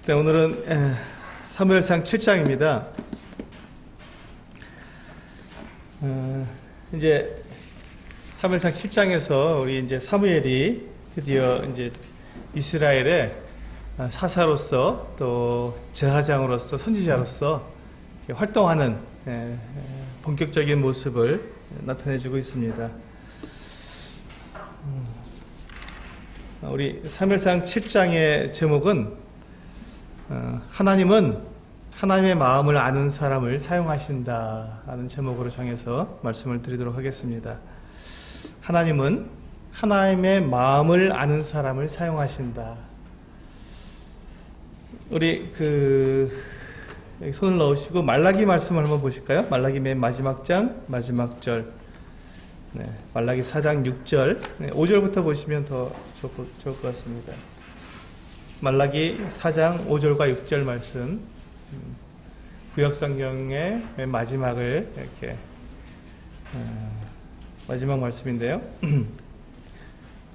네, 오늘은 사무엘상 7장입니다. 이제 사무엘상 7장에서 우리 이제 사무엘이 드디어 이제 이스라엘의 사사로서 또 제사장으로서 선지자로서 활동하는 본격적인 모습을 나타내주고 있습니다. 우리 사무엘상 7장의 제목은 하나님은 하나님의 마음을 아는 사람을 사용하신다 라는 제목으로 정해서 말씀을 드리도록 하겠습니다. 하나님은 하나님의 마음을 아는 사람을 사용하신다. 우리 손을 넣으시고 말라기 말씀을 한번 보실까요? 말라기 맨 마지막 장 마지막 절, 말라기 4장 6절 5절부터 보시면 더 좋을 것 같습니다. 말라기 4장 5절과 6절 말씀, 구역성경의 맨 마지막을 이렇게 마지막 말씀인데요.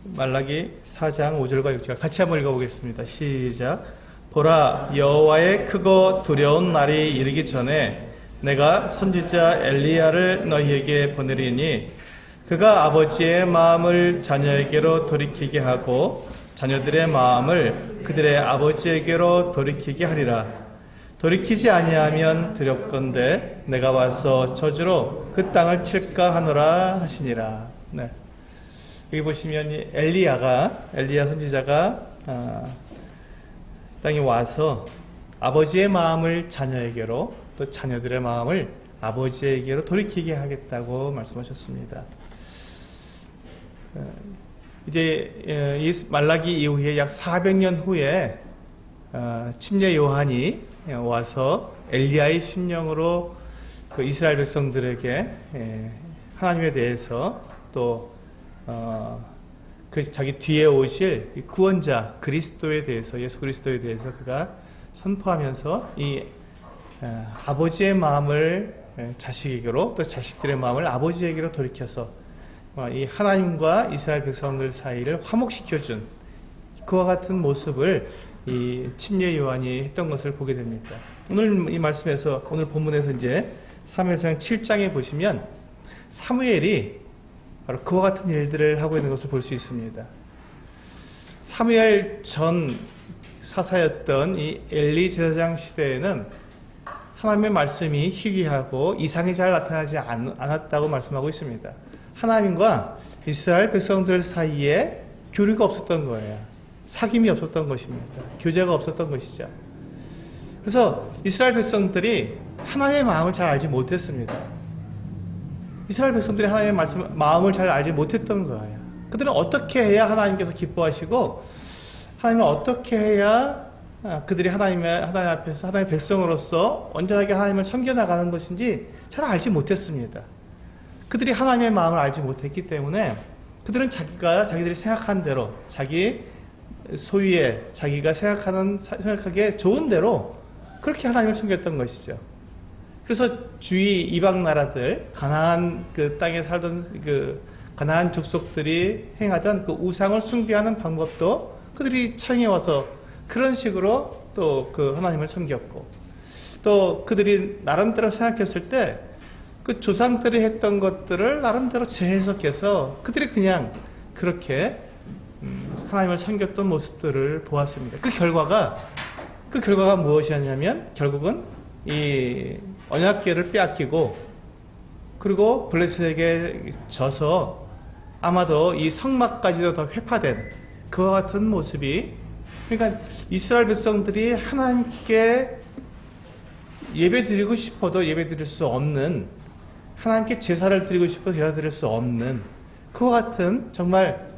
말라기 4장 5절과 6절 같이 한번 읽어보겠습니다. 시작. 보라, 여호와의 크고 두려운 날이 이르기 전에 내가 선지자 엘리야를 너희에게 보내리니 그가 아버지의 마음을 자녀에게로 돌이키게 하고 자녀들의 마음을 그들의 아버지에게로 돌이키게 하리라. 돌이키지 아니하면 두렵건대 내가 와서 저주로 그 땅을 칠까 하노라 하시니라. 여기 보시면 엘리야 선지자가 땅에 와서 아버지의 마음을 자녀에게로 또 자녀들의 마음을 아버지에게로 돌이키게 하겠다고 말씀하셨습니다. 이제 이 말라기 이후에 약 400년 후에 침례 요한이 와서 엘리야의 심령으로 그 이스라엘 백성들에게 하나님에 대해서 또 그 자기 뒤에 오실 구원자 그리스도에 대해서, 예수 그리스도에 대해서 그가 선포하면서 이 아버지의 마음을 자식에게로 또 자식들의 마음을 아버지에게로 돌이켜서 이 하나님과 이스라엘 백성들 사이를 화목시켜준 그와 같은 모습을 이 침례 요한이 했던 것을 보게 됩니다. 오늘 이 말씀에서, 오늘 본문에서 이제 사무엘상 7장에 보시면 사무엘이 바로 그와 같은 일들을 하고 있는 것을 볼 수 있습니다. 사무엘 전 사사였던 이 엘리 제사장 시대에는 하나님의 말씀이 희귀하고 이상이 잘 나타나지 않았다고 말씀하고 있습니다. 하나님과 이스라엘 백성들 사이에 교류가 없었던 거예요. 사귐이 없었던 것입니다. 교제가 없었던 것이죠. 그래서 이스라엘 백성들이 하나님의 마음을 잘 알지 못했습니다. 이스라엘 백성들이 하나님의 마음을 잘 알지 못했던 거예요. 그들은 어떻게 해야 하나님께서 기뻐하시고 하나님을 어떻게 해야 그들이 하나님 앞에서 하나님의 백성으로서 온전하게 하나님을 섬겨나가는 것인지 잘 알지 못했습니다. 그들이 하나님의 마음을 알지 못했기 때문에 그들은 자기들이 생각한 대로, 자기 소유의 자기가 생각하기에 좋은 대로 그렇게 하나님을 섬겼던 것이죠. 그래서 주위 이방 나라들, 가나안 그 땅에 살던 그 가나안 족속들이 행하던 그 우상을 숭배하는 방법도 그들이 창해와서 그런 식으로 또 그 하나님을 섬겼고, 또 그들이 나름대로 생각했을 때 그 조상들이 했던 것들을 나름대로 재해석해서 그들이 그냥 그렇게 하나님을 섬겼던 모습들을 보았습니다. 그 결과가 무엇이었냐면 결국은 이 언약궤를 빼앗기고 그리고 블레셋에게 져서 아마도 이 성막까지도 더 회파된 그와 같은 모습이, 그러니까 이스라엘 백성들이 하나님께 예배드리고 싶어도 예배드릴 수 없는, 하나님께 제사를 드리고 싶어도 제사 드릴 수 없는 그와 같은 정말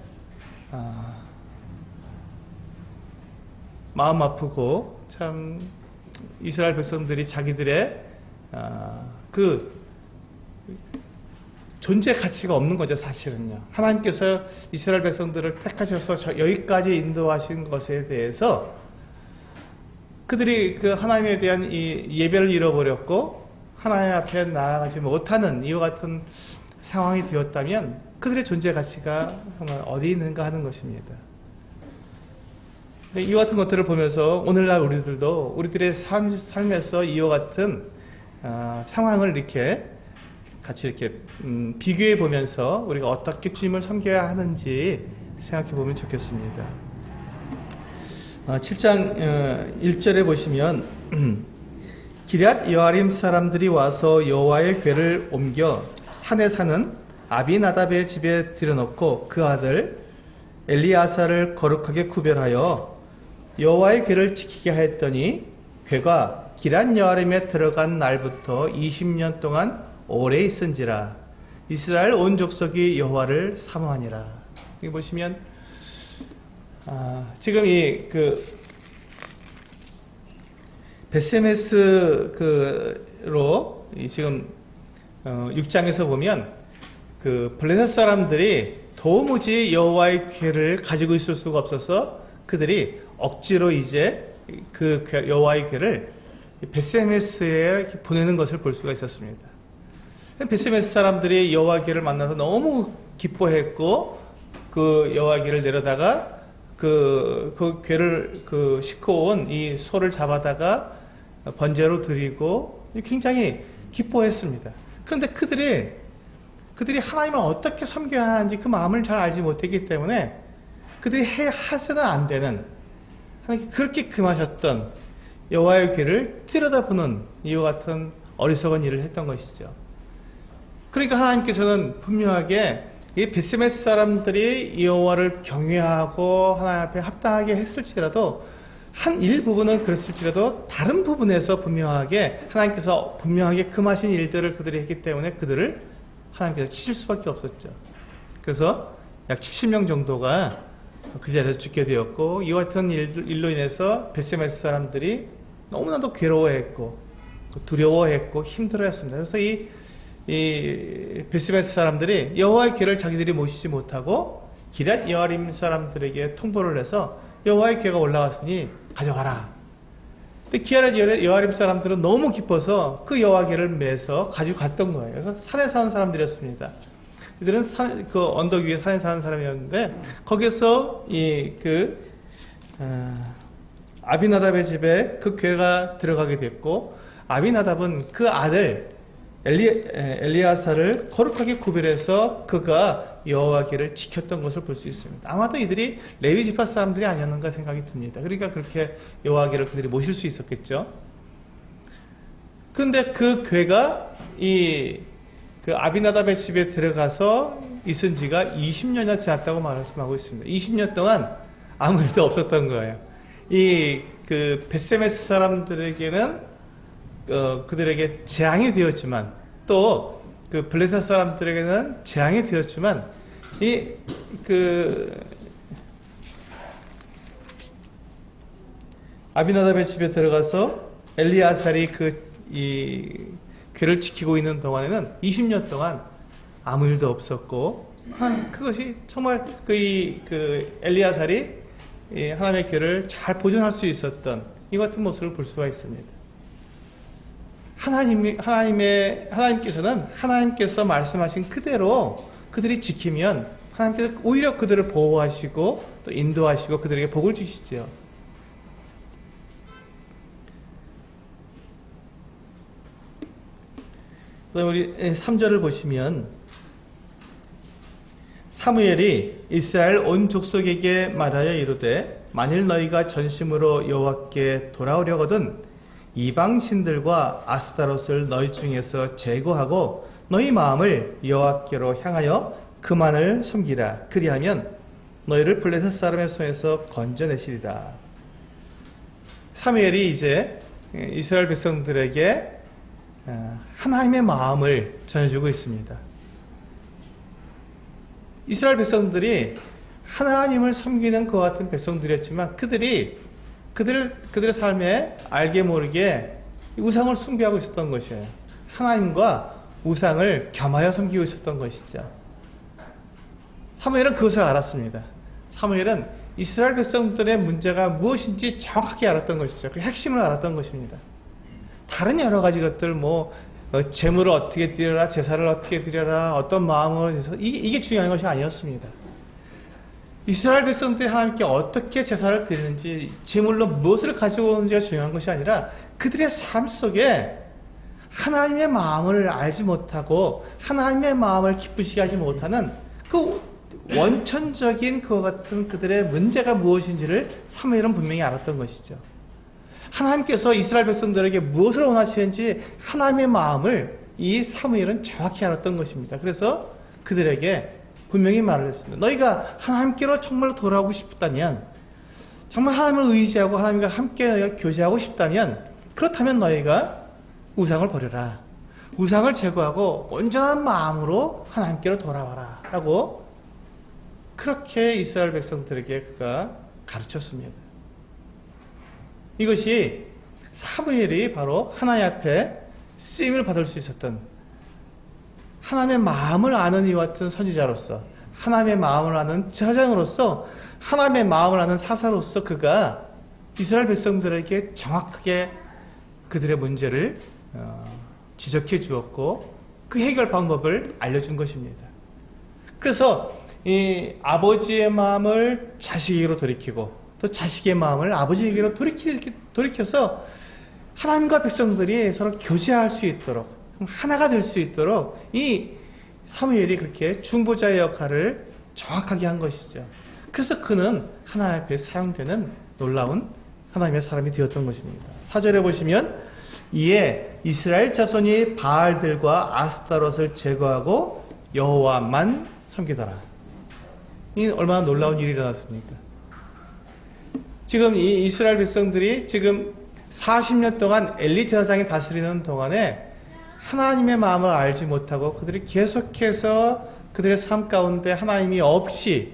마음 아프고 참 이스라엘 백성들이 자기들의 그 존재 가치가 없는 거죠, 사실은요. 하나님께서 이스라엘 백성들을 택하셔서 여기까지 인도하신 것에 대해서 그들이 그 하나님에 대한 이 예배를 잃어버렸고 하나님 앞에 나아가지 못하는 이와 같은 상황이 되었다면 그들의 존재 가치가 정말 어디 있는가 하는 것입니다. 이와 같은 것들을 보면서 오늘날 우리들도 우리들의 삶에서 이와 같은 상황을 이렇게 같이 이렇게 비교해 보면서 우리가 어떻게 주님을 섬겨야 하는지 생각해 보면 좋겠습니다. 7장 1절에 보시면 기럇 여아림 사람들이 와서 여호와의 궤를 옮겨 산에 사는 아비나답의 집에 들여놓고 그 아들 엘리아사를 거룩하게 구별하여 여호와의 궤를 지키게 하였더니 궤가 기럇 여아림에 들어간 날부터 20년 동안 오래 있은지라 이스라엘 온 족속이 여호와를 사모하니라. 여기 보시면 지금 이 베세메스로 지금 6장에서 보면 블레셋 사람들이 도무지 여호와의 궤를 가지고 있을 수가 없어서 그들이 억지로 이제 그 여호와의 궤를 베세메스에 보내는 것을 볼 수가 있었습니다. 베세메스 사람들이 여호와의 궤를 만나서 너무 기뻐했고 그 여호와의 궤를 내려다가 그 궤를 싣고 온 이 소를 잡아다가 번제로 드리고 굉장히 기뻐했습니다. 그런데 그들이 하나님을 어떻게 섬겨야 하는지 그 마음을 잘 알지 못했기 때문에 그들이 해서는 안 되는 하나님께 그렇게 금하셨던 여호와의 궤를 들여다보는 이와 같은 어리석은 일을 했던 것이죠. 그러니까 하나님께서는 분명하게 이 베세메스 사람들이 여호와를 경외하고 하나님 앞에 합당하게 했을지라도 한 일부분은 그랬을지라도 다른 부분에서 분명하게 하나님께서 분명하게 금하신 일들을 그들이 했기 때문에 그들을 하나님께서 치실 수밖에 없었죠. 그래서 약 70명 정도가 그 자리에서 죽게 되었고 이와 같은 일로 인해서 베세메스 사람들이 너무나도 괴로워했고 두려워했고 힘들어했습니다. 그래서 이 베세메스 사람들이 여호와의 궤를 자기들이 모시지 못하고 기럇 여아림 사람들에게 통보를 해서 여호와의 궤가 올라왔으니 가져가라. 근데 기럇 여아림 사람들은 너무 기뻐서 그 여호와 궤를 매서 가지고 갔던 거예요. 그래서 산에 사는 사람들이었습니다. 이들은 그 언덕 위에 산에 사는 사람이었는데 거기서 아비나답의 집에 그 궤가 들어가게 됐고 아비나답은 그 아들 엘리아사를 거룩하게 구별해서 그가 여호와 궤를 지켰던 것을 볼 수 있습니다. 아마도 이들이 레위 지파 사람들이 아니었는가 생각이 듭니다. 그러니까 그렇게 여호와 궤를 그들이 모실 수 있었겠죠. 그런데 그 궤가 그 아비나답의 집에 들어가서 있은 지가 20년이나 지났다고 말씀하고 있습니다. 20년 동안 아무 일도 없었던 거예요. 그 베세메스 사람들에게는 그들에게 재앙이 되었지만 또 그 블레셋 사람들에게는 재앙이 되었지만 아비나답의 집에 들어가서 엘리아살이 궤를 지키고 있는 동안에는 20년 동안 아무 일도 없었고 그것이 정말 엘리아살이 하나님의 궤를 잘 보존할 수 있었던 이 같은 모습을 볼 수가 있습니다. 하나님께서는 하나님께서 말씀하신 그대로 그들이 지키면 하나님께서 오히려 그들을 보호하시고 또 인도하시고 그들에게 복을 주시죠. 우리 3절을 보시면 사무엘이 이스라엘 온 족속에게 말하여 이르되 만일 너희가 전심으로 여호와께 돌아오려거든 이방 신들과 아스타롯을 너희 중에서 제거하고 너희 마음을 여호와께로 향하여 그만을 섬기라. 그리하면 너희를 블레셋 사람의 손에서 건져내시리라. 사무엘이 이제 이스라엘 백성들에게 하나님의 마음을 전해주고 있습니다. 이스라엘 백성들이 하나님을 섬기는 그와 같은 백성들이었지만 그들의 삶에 알게 모르게 우상을 숭배하고 있었던 것이에요. 하나님과 우상을 겸하여 섬기고 있었던 것이죠. 사무엘은 그것을 알았습니다. 사무엘은 이스라엘 백성들의 문제가 무엇인지 정확하게 알았던 것이죠. 그 핵심을 알았던 것입니다. 다른 여러 가지 것들, 재물을 어떻게 드려라, 제사를 어떻게 드려라, 어떤 마음으로 해서 이게 중요한 것이 아니었습니다. 이스라엘 백성들이 하나님께 어떻게 제사를 드리는지, 제물로 무엇을 가지고 오는지가 중요한 것이 아니라 그들의 삶 속에 하나님의 마음을 알지 못하고 하나님의 마음을 기쁘시게 하지 못하는 그 원천적인 그와 같은 그들의 문제가 무엇인지를 사무엘은 분명히 알았던 것이죠. 하나님께서 이스라엘 백성들에게 무엇을 원하시는지 하나님의 마음을 이 사무엘은 정확히 알았던 것입니다. 그래서 그들에게 분명히 말을 했습니다. 너희가 하나님께로 정말로 돌아오고 싶다면, 정말 하나님을 의지하고 하나님과 함께 너희가 교제하고 싶다면, 그렇다면 너희가 우상을 버려라. 우상을 제거하고 온전한 마음으로 하나님께로 돌아와라. 라고 그렇게 이스라엘 백성들에게 그가 가르쳤습니다. 이것이 사무엘이 바로 하나님 앞에 쓰임을 받을 수 있었던, 하나님의 마음을 아는 이와 같은 선지자로서, 하나님의 마음을 아는 제사장으로서, 하나님의 마음을 아는 사사로서 그가 이스라엘 백성들에게 정확하게 그들의 문제를 지적해 주었고 그 해결 방법을 알려준 것입니다. 그래서 이 아버지의 마음을 자식에게로 돌이키고 또 자식의 마음을 아버지에게로 돌이켜서 하나님과 백성들이 서로 교제할 수 있도록, 하나가 될 수 있도록 이 사무엘이 그렇게 중보자의 역할을 정확하게 한 것이죠. 그래서 그는 하나님 앞에 사용되는 놀라운 하나님의 사람이 되었던 것입니다. 4절에 보시면 이에 이스라엘 자손이 바알들과 아스타롯을 제거하고 여호와만 섬기더라. 이 얼마나 놀라운 일이 일어났습니까? 지금 이 이스라엘 백성들이 지금 40년 동안 엘리 제사장이 다스리는 동안에 하나님의 마음을 알지 못하고 그들이 계속해서 그들의 삶 가운데 하나님이 없이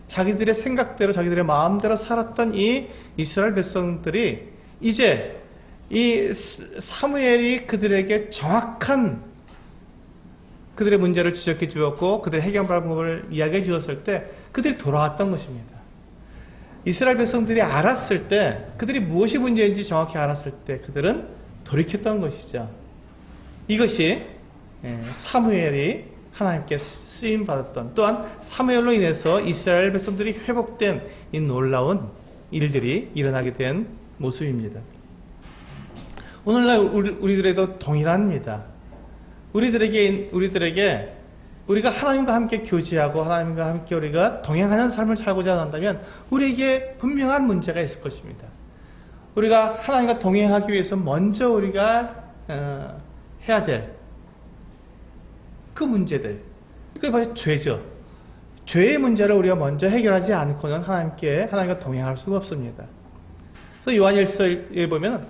자기들의 생각대로 자기들의 마음대로 살았던 이 이스라엘 백성들이 이제 이 사무엘이 그들에게 정확한 그들의 문제를 지적해 주었고 그들의 해결 방법을 이야기해 주었을 때 그들이 돌아왔던 것입니다. 이스라엘 백성들이 알았을 때, 그들이 무엇이 문제인지 정확히 알았을 때 그들은 돌이켰던 것이죠. 이것이 사무엘이 하나님께 쓰임받았던, 또한 사무엘로 인해서 이스라엘 백성들이 회복된 이 놀라운 일들이 일어나게 된 모습입니다. 오늘날 우리들에도 동일합니다. 우리들에게 우리가 하나님과 함께 교제하고 하나님과 함께 우리가 동행하는 삶을 살고자 한다면 우리에게 분명한 문제가 있을 것입니다. 우리가 하나님과 동행하기 위해서 먼저 우리가 해야 될 그 문제들, 그게 바로 죄죠. 죄의 문제를 우리가 먼저 해결하지 않고는 하나님과 동행할 수가 없습니다. 그래서 요한일서에 보면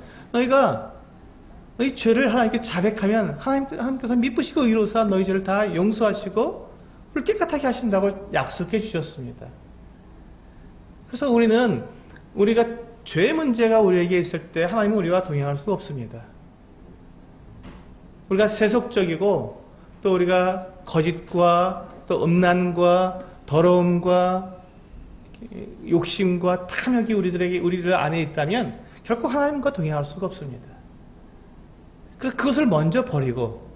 너희 죄를 하나님께 자백하면 하나님께서 미쁘시고 의로우사 너희 죄를 다 용서하시고 우리를 깨끗하게 하신다고 약속해 주셨습니다. 그래서 우리가 죄의 문제가 우리에게 있을 때 하나님은 우리와 동행할 수가 없습니다. 우리가 세속적이고 또 우리가 거짓과 또 음란과 더러움과 욕심과 탐욕이 우리들 안에 있다면 결코 하나님과 동행할 수가 없습니다. 그래서 그것을 먼저 버리고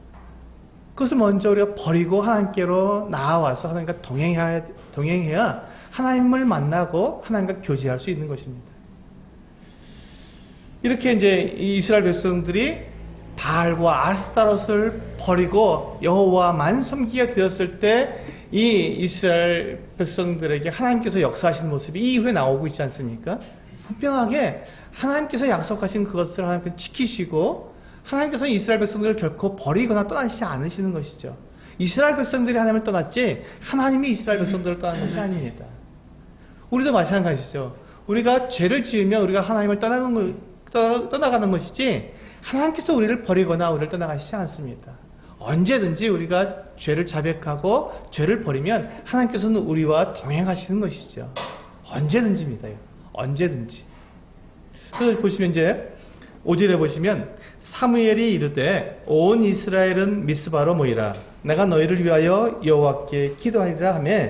우리가 버리고 하나님께로 나아와서 하나님과 동행해야 하나님을 만나고 하나님과 교제할 수 있는 것입니다. 이렇게 이제 이스라엘 백성들이 바알과 아스타롯을 버리고 여호와만 섬기게 되었을 때 이 이스라엘 백성들에게 하나님께서 역사하시는 모습이 이 이후에 나오고 있지 않습니까? 분명하게 하나님께서 약속하신 그것을 하나님께서 지키시고 하나님께서 이스라엘 백성들을 결코 버리거나 떠나시지 않으시는 것이죠. 이스라엘 백성들이 하나님을 떠났지 하나님이 이스라엘 백성들을 떠난 것이 아닙니다. 우리도 마찬가지죠. 우리가 죄를 지으면 우리가 하나님을 떠나가는 것이지 하나님께서 우리를 버리거나 우리를 떠나가시지 않습니다. 언제든지 우리가 죄를 자백하고 죄를 버리면 하나님께서는 우리와 동행하시는 것이죠. 언제든지입니다. 언제든지. 그래서 보시면 이제 5절에 보시면 사무엘이 이르되 온 이스라엘은 미스바로 모이라 내가 너희를 위하여 여호와께 기도하리라 하며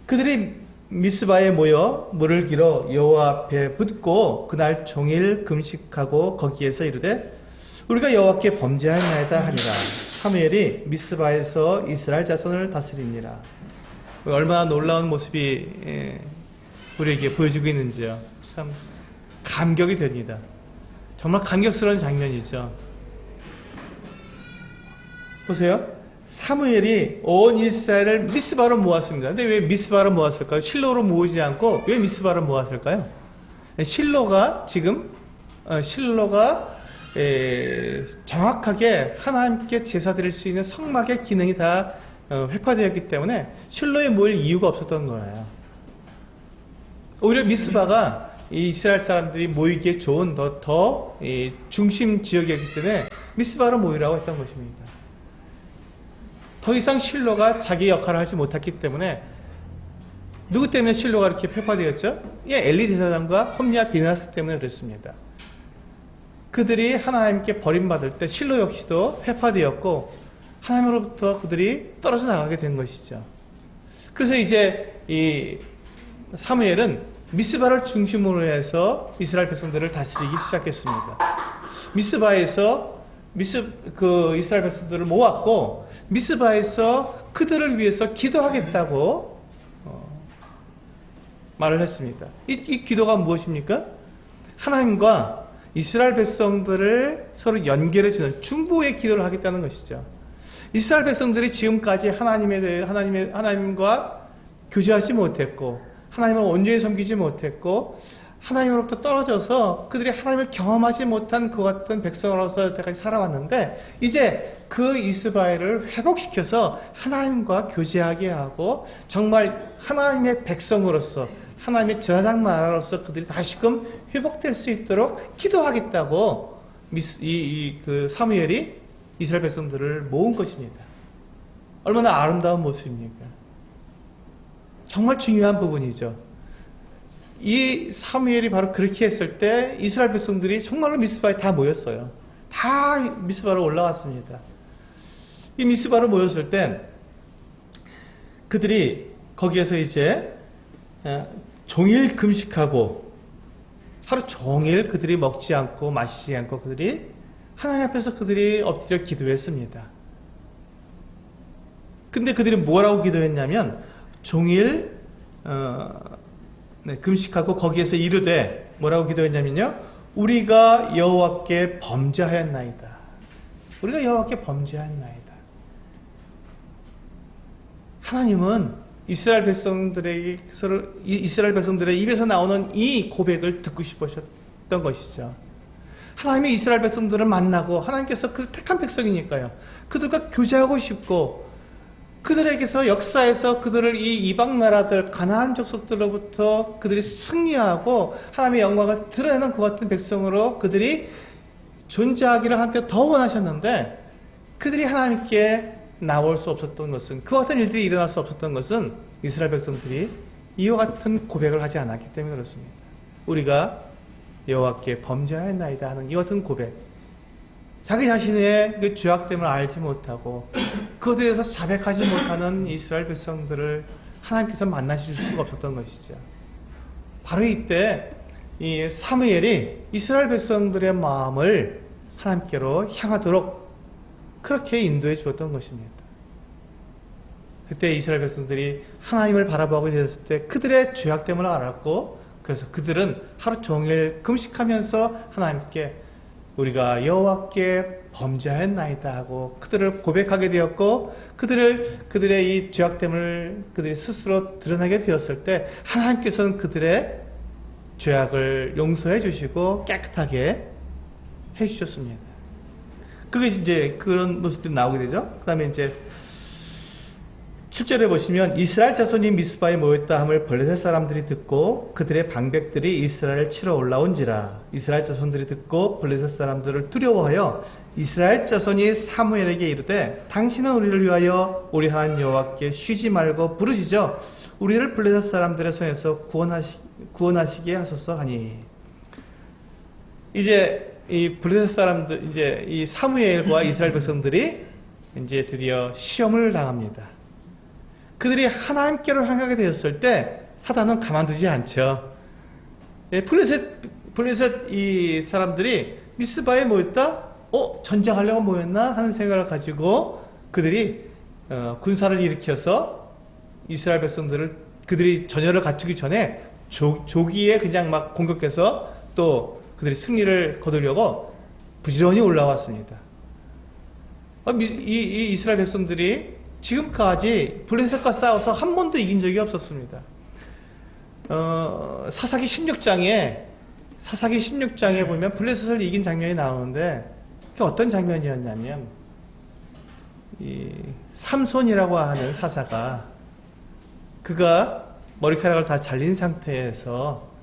그들이 미스바에 모여 물을 길어 여호와 앞에 붓고 그날 종일 금식하고 거기에서 이르되 우리가 여호와께 범죄하였나이다 하니라. 사무엘이 미스바에서 이스라엘 자손을 다스리니라. 얼마나 놀라운 모습이 우리에게 보여주고 있는지요. 참 감격이 됩니다. 정말 감격스러운 장면이죠. 보세요. 사무엘이 온 이스라엘을 미스바로 모았습니다. 근데 왜 미스바로 모았을까요? 실로로 모으지 않고 왜 미스바로 모았을까요? 실로가 정확하게 하나님께 제사 드릴 수 있는 성막의 기능이 다 회파되었기 때문에 실로에 모일 이유가 없었던 거예요. 오히려 미스바가 이스라엘 사람들이 모이기에 좋은 더 중심 지역이었기 때문에 미스바로 모이라고 했던 것입니다. 더 이상 실로가 자기 역할을 하지 못했기 때문에 누구 때문에 실로가 이렇게 폐파되었죠? 엘리 제사장과 홈리와 비나스 때문에 그랬습니다. 그들이 하나님께 버림받을 때 실로 역시도 폐파되었고 하나님으로부터 그들이 떨어져 나가게 된 것이죠. 그래서 이제 이 사무엘은 미스바를 중심으로 해서 이스라엘 백성들을 다스리기 시작했습니다. 미스바에서 이스라엘 백성들을 모았고 미스바에서 그들을 위해서 기도하겠다고 말을 했습니다. 이 기도가 무엇입니까? 하나님과 이스라엘 백성들을 서로 연결해주는 중보의 기도를 하겠다는 것이죠. 이스라엘 백성들이 지금까지 하나님과 교제하지 못했고 하나님을 온전히 섬기지 못했고 하나님으로부터 떨어져서 그들이 하나님을 경험하지 못한 그 같은 백성으로서 여태까지 살아왔는데 이제 그 이스라엘을 회복시켜서 하나님과 교제하게 하고 정말 하나님의 백성으로서 하나님의 제사장 나라로서 그들이 다시금 회복될 수 있도록 기도하겠다고 그 사무엘이 이스라엘 백성들을 모은 것입니다. 얼마나 아름다운 모습입니까? 정말 중요한 부분이죠. 이 사무엘이 바로 그렇게 했을 때 이스라엘 백성들이 정말로 미스바에 다 모였어요. 다 미스바로 올라왔습니다. 이 미스바로 모였을 때 그들이 거기에서 이제 종일 금식하고 하루 종일 그들이 먹지 않고 마시지 않고 그들이 하나님 앞에서 그들이 엎드려 기도했습니다. 근데 그들이 뭐라고 기도했냐면 종일 금식하고 거기에서 이르되 뭐라고 기도했냐면요. 우리가 여호와께 범죄하였나이다. 우리가 여호와께 범죄하였나이다. 하나님은 이스라엘 백성들의 입에서 나오는 이 고백을 듣고 싶으셨던 것이죠. 하나님이 이스라엘 백성들을 만나고 하나님께서 그 택한 백성이니까요. 그들과 교제하고 싶고 그들에게서 역사에서 그들을 이 이방 나라들 가나안 족속들로부터 그들이 승리하고 하나님의 영광을 드러내는 그 같은 백성으로 그들이 존재하기를 하나님께 더 원하셨는데 그들이 하나님께 나올 수 없었던 것은 그 같은 일들이 일어날 수 없었던 것은 이스라엘 백성들이 이와 같은 고백을 하지 않았기 때문에 그렇습니다. 우리가 여호와께 범죄하였나이다 하는 이와 같은 고백, 자기 자신의 그 죄악됨을 알지 못하고 그것에 대해서 자백하지 못하는 이스라엘 백성들을 하나님께서 만나실 수가 없었던 것이죠. 바로 이때 이 사무엘이 이스라엘 백성들의 마음을 하나님께로 향하도록 그렇게 인도해 주었던 것입니다. 그때 이스라엘 백성들이 하나님을 바라보게 되었을 때 그들의 죄악됨을 알았고 그래서 그들은 하루 종일 금식하면서 하나님께 우리가 여호와께 범죄하였나이다 하고 그들을 고백하게 되었고 그들의 이 죄악됨을 그들이 스스로 드러나게 되었을 때 하나님께서는 그들의 죄악을 용서해 주시고 깨끗하게 해 주셨습니다. 그게 이제 그런 모습들이 나오게 되죠. 그 다음에 이제 7절에 보시면 이스라엘 자손이 미스바에 모였다 함을 블레셋 사람들이 듣고 그들의 방백들이 이스라엘을 치러 올라온지라. 이스라엘 자손들이 듣고 블레셋 사람들을 두려워하여 이스라엘 자손이 사무엘에게 이르되 당신은 우리를 위하여 우리 하나님 여호와께 쉬지 말고 부르시죠. 우리를 블레셋 사람들의 손에서 구원하시게 하소서 하니. 이제 이 블레셋 사람들, 이제 이 사무엘과 이스라엘 백성들이 이제 드디어 시험을 당합니다. 그들이 하나님께로 향하게 되었을 때 사단은 가만두지 않죠. 블레셋 이 사람들이 미스바에 모였다? 전쟁하려고 모였나? 하는 생각을 가지고 그들이 군사를 일으켜서 이스라엘 백성들을 그들이 전열을 갖추기 전에 조기에 그냥 막 공격해서 또 그들이 승리를 거두려고 부지런히 올라왔습니다. 이 이스라엘 백성들이 지금까지 블레셋과 싸워서 한 번도 이긴 적이 없었습니다. 사사기 16장에 보면 블레셋을 이긴 장면이 나오는데 그게 어떤 장면이었냐면 이 삼손이라고 하는 사사가 그가 머리카락을 다 잘린 상태에서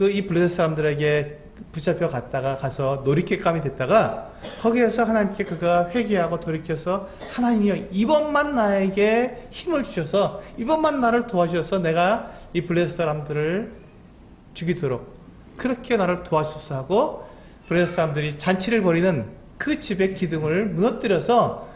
이 블레셋 사람들에게 붙잡혀 갔다가 가서 놀이객감이 됐다가 거기에서 하나님께 그가 회개하고 돌이켜서 하나님이여 이번만 나에게 힘을 주셔서 이번만 나를 도와주셔서 내가 이 블레셋 사람들을 죽이도록 그렇게 나를 도와주소서 하고 블레셋 사람들이 잔치를 벌이는 그 집의 기둥을 무너뜨려서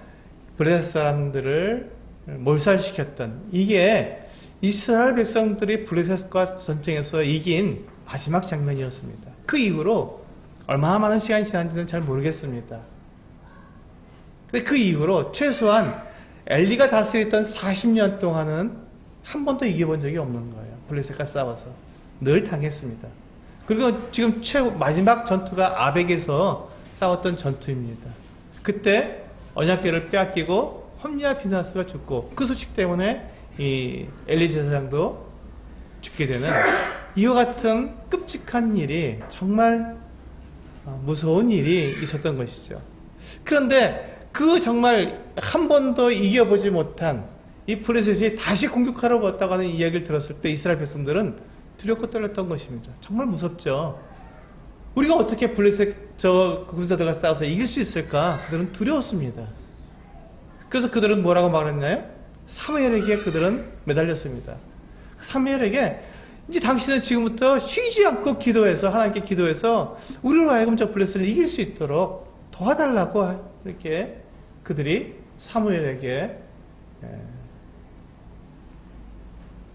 블레셋 사람들을 몰살시켰던 이게 이스라엘 백성들이 블레셋과 전쟁에서 이긴 마지막 장면이었습니다. 그 이후로 얼마나 많은 시간이 지난지는 잘 모르겠습니다. 근데 그 이후로 최소한 엘리가 다스렸던 40년 동안은 한 번도 이겨본 적이 없는 거예요. 블레셋과 싸워서 늘 당했습니다. 그리고 지금 마지막 전투가 아벡에서 싸웠던 전투입니다. 그때 언약궤를 빼앗기고 홈리와 비나스가 죽고 그 소식 때문에 이 엘리 제사장도 죽게 되는 이와 같은 끔찍한 일이 정말 무서운 일이 있었던 것이죠. 그런데 그 정말 한 번도 이겨보지 못한 이 블레셋이 다시 공격하러 왔다고 하는 이야기를 들었을 때 이스라엘 백성들은 두렵고 떨렸던 것입니다. 정말 무섭죠. 우리가 어떻게 블레셋 군사들과 싸워서 이길 수 있을까? 그들은 두려웠습니다. 그래서 그들은 뭐라고 말했나요? 사무엘에게 그들은 매달렸습니다. 사무엘에게 이제 당신은 지금부터 쉬지 않고 기도해서 하나님께 기도해서 우리로 하여금 저 블레셋을 이길 수 있도록 도와달라고 이렇게 그들이 사무엘에게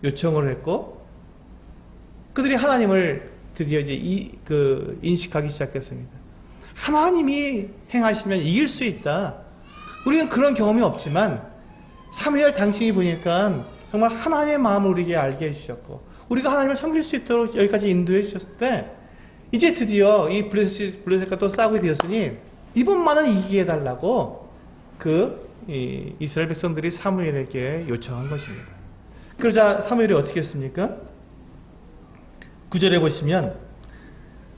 요청을 했고 그들이 하나님을 드디어 이제 인식하기 시작했습니다. 하나님이 행하시면 이길 수 있다. 우리는 그런 경험이 없지만 사무엘 당신이 보니까 정말 하나님의 마음을 우리에게 알게 해주셨고 우리가 하나님을 섬길 수 있도록 여기까지 인도해 주셨을 때 이제 드디어 이 블레셋과 또 싸우게 되었으니 이번만은 이기게 해달라고 이스라엘 백성들이 사무엘에게 요청한 것입니다. 그러자 사무엘이 어떻게 했습니까? 9절에 보시면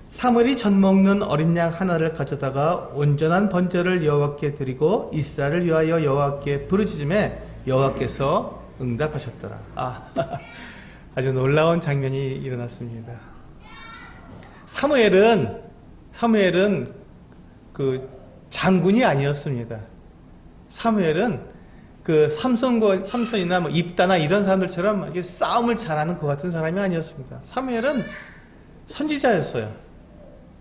사무엘이 젖 먹는 어린 양 하나를 가져다가 온전한 번제를 여호와께 드리고 이스라엘을 위하여 여호와께 부르짖음에 여호와께서 응답하셨더라. 아주 놀라운 장면이 일어났습니다. 사무엘은 그 장군이 아니었습니다. 사무엘은 그 삼손이나 뭐 입다나 이런 사람들처럼 아주 싸움을 잘하는 것 같은 사람이 아니었습니다. 사무엘은 선지자였어요.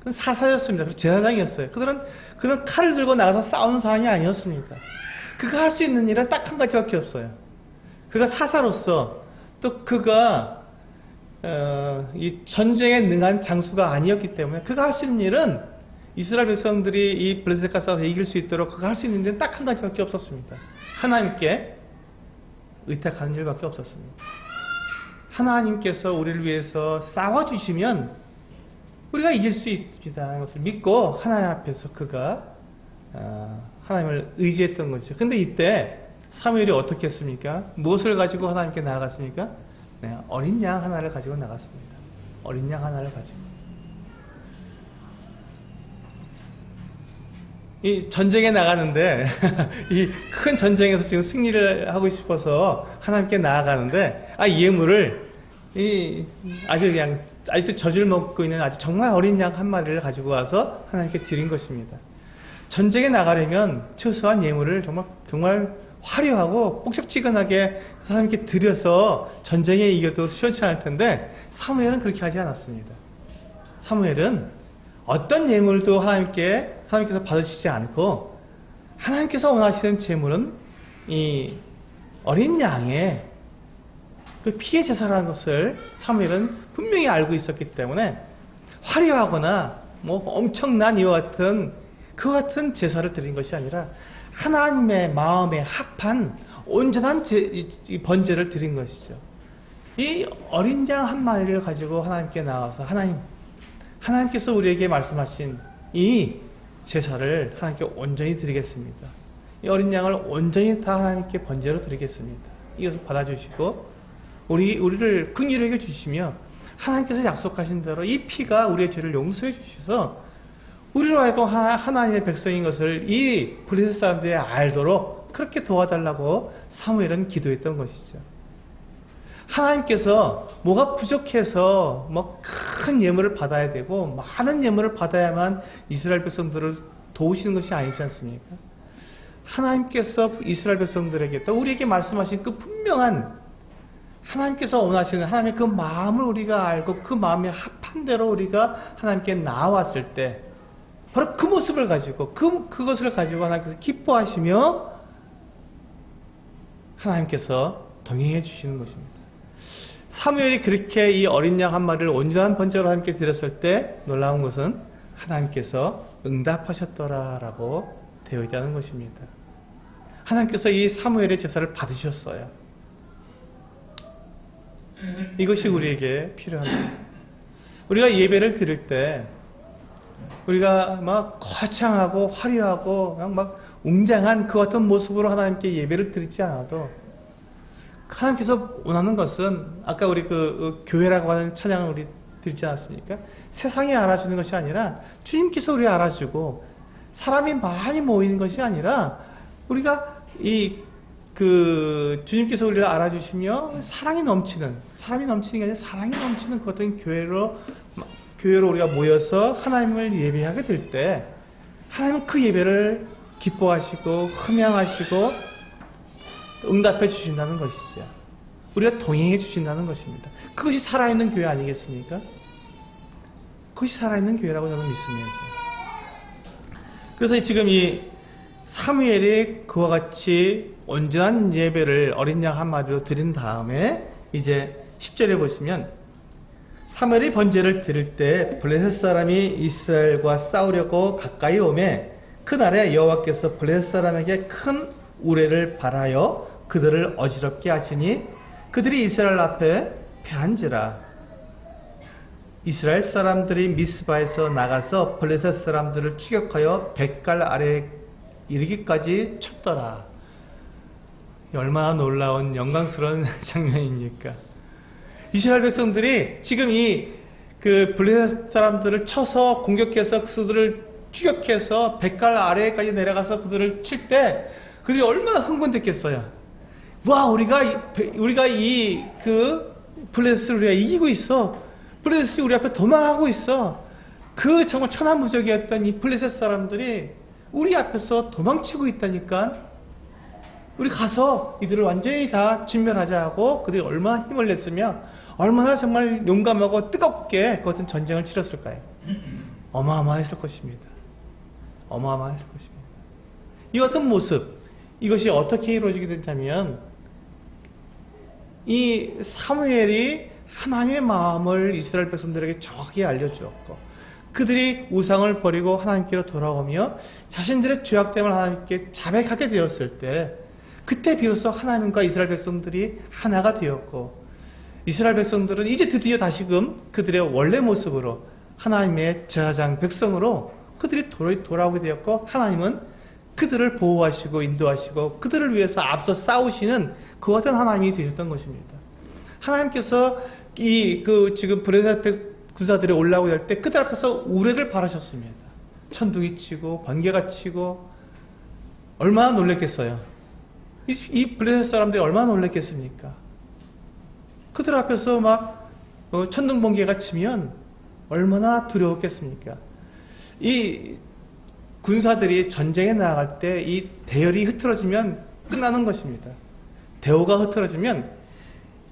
그는 사사였습니다. 그리고 제사장이었어요. 그는 칼을 들고 나가서 싸우는 사람이 아니었습니다. 그가 할 수 있는 일은 딱 한 가지밖에 없어요. 그가 사사로서 또 그가 이 전쟁에 능한 장수가 아니었기 때문에 그가 할 수 있는 일은 이스라엘 백성들이 이 블레셋과 싸워서 이길 수 있도록 그가 할 수 있는 일은 딱 한 가지밖에 없었습니다. 하나님께 의탁하는 일밖에 없었습니다. 하나님께서 우리를 위해서 싸워주시면 우리가 이길 수 있습니다. 이것을 믿고 하나님 앞에서 그가 하나님을 의지했던 것이죠. 근데 이때 사무엘이 어떻게 했습니까? 무엇을 가지고 하나님께 나아갔습니까? 네, 어린 양 하나를 가지고 나갔습니다. 어린 양 하나를 가지고. 이 전쟁에 나가는데 이 큰 전쟁에서 지금 승리를 하고 싶어서 하나님께 나아가는데 이 예물을 아주 그냥 아직도 젖을 먹고 있는 아주 정말 어린 양 한 마리를 가지고 와서 하나님께 드린 것입니다. 전쟁에 나가려면 최소한 예물을 정말 화려하고 뽁짝지근하게 하나님께 드려서 전쟁에 이겨도 시원찮을 텐데 사무엘은 그렇게 하지 않았습니다. 사무엘은 어떤 예물도 하나님께서 받으시지 않고 하나님께서 원하시는 제물은 이 어린 양의 그 피의 제사라는 것을 사무엘은 분명히 알고 있었기 때문에 화려하거나 뭐 엄청난 이와 같은 그 같은 제사를 드린 것이 아니라 하나님의 마음에 합한 온전한 이 번제를 드린 것이죠. 이 어린 양 한 마리를 가지고 하나님께 나와서 하나님께서 우리에게 말씀하신 이 제사를 하나님께 온전히 드리겠습니다. 이 어린 양을 온전히 다 하나님께 번제로 드리겠습니다. 이것을 받아주시고 우리를 긍휼히 여겨 주시며 하나님께서 약속하신 대로 이 피가 우리의 죄를 용서해 주셔서 우리로 하여금 하나님의 백성인 것을 이 블레셋 사람들이 알도록 그렇게 도와달라고 사무엘은 기도했던 것이죠. 하나님께서 뭐가 부족해서 뭐 큰 예물을 받아야 되고 많은 예물을 받아야만 이스라엘 백성들을 도우시는 것이 아니지 않습니까? 하나님께서 이스라엘 백성들에게 또 우리에게 말씀하신 그 분명한 하나님께서 원하시는 하나님의 그 마음을 우리가 알고 그 마음에 합한 대로 우리가 하나님께 나왔을 때 바로 그 모습을 가지고 그것을 가지고 하나님께서 기뻐하시며 하나님께서 동행해 주시는 것입니다. 사무엘이 그렇게 이 어린 양 한 마리를 온전한 번제로 하나님께 드렸을 때 놀라운 것은 하나님께서 응답하셨더라라고 되어 있다는 것입니다. 하나님께서 이 사무엘의 제사를 받으셨어요. 이것이 우리에게 필요합니다. 우리가 예배를 드릴 때 우리가 막 거창하고 화려하고 그냥 막 웅장한 그 같은 모습으로 하나님께 예배를 드리지 않아도 하나님께서 원하는 것은 아까 우리 그 교회라고 하는 찬양을 우리 드리지 않았습니까? 세상이 알아주는 것이 아니라 주님께서 우리 알아주고 사람이 많이 모이는 것이 아니라 우리가 주님께서 우리를 알아주시며 사랑이 넘치는 게 아니라 사랑이 넘치는 그 어떤 교회로 우리가 모여서 하나님을 예배하게 될 때 하나님은 그 예배를 기뻐하시고 흠양하시고 응답해 주신다는 것이죠. 우리가 동행해 주신다는 것입니다. 그것이 살아있는 교회 아니겠습니까? 그것이 살아있는 교회라고 저는 믿습니다. 그래서 지금 이 사무엘이 그와 같이 온전한 예배를 어린 양 한 마리로 드린 다음에 이제 10절에 보시면 사무엘이 번제를 드릴 때 블레셋 사람이 이스라엘과 싸우려고 가까이 오매 그날에 여호와께서 블레셋 사람에게 큰 우레를 발하여 그들을 어지럽게 하시니 그들이 이스라엘 앞에 패한지라. 이스라엘 사람들이 미스바에서 나가서 블레셋 사람들을 추격하여 뱃갈 아래에 이르기까지 쳤더라. 얼마나 놀라운 영광스러운 장면입니까? 이스라엘 백성들이 지금 그 블레셋 사람들을 쳐서 공격해서 그들을 추격해서 뱃갈 아래까지 내려가서 그들을 칠 때 그들이 얼마나 흥분됐겠어요. 와, 우리가 블레셋을 우리가 이기고 있어. 블레셋이 우리 앞에 도망하고 있어. 그 정말 천하무적이었던 이 블레셋 사람들이 우리 앞에서 도망치고 있다니까. 우리 가서 이들을 완전히 다 진멸하자 하고 그들이 얼마나 힘을 냈으며 얼마나 정말 용감하고 뜨겁게 그 같은 전쟁을 치렀을까요? 어마어마했을 것입니다. 어마어마했을 것입니다. 이 같은 모습, 이것이 어떻게 이루어지게 됐냐면 이 사무엘이 하나님의 마음을 이스라엘 백성들에게 정확히 알려주었고 그들이 우상을 버리고 하나님께로 돌아오며 자신들의 죄악됨을 하나님께 자백하게 되었을 때 그때 비로소 하나님과 이스라엘 백성들이 하나가 되었고 이스라엘 백성들은 이제 드디어 다시금 그들의 원래 모습으로 하나님의 제사장 백성으로 그들이 돌아오게 되었고 하나님은 그들을 보호하시고 인도하시고 그들을 위해서 앞서 싸우시는 그 같은 하나님이 되셨던 것입니다. 하나님께서 지금 블레셋 군사들이 올라오게 될 때 그들 앞에서 우레를 바라셨습니다. 천둥이 치고 번개가 치고 얼마나 놀랬겠어요. 이 블레셋 사람들이 얼마나 놀랬겠습니까? 그들 앞에서 막 천둥 번개가 치면 얼마나 두려웠겠습니까? 이 군사들이 전쟁에 나아갈 때 이 대열이 흐트러지면 끝나는 것입니다. 대호가 흐트러지면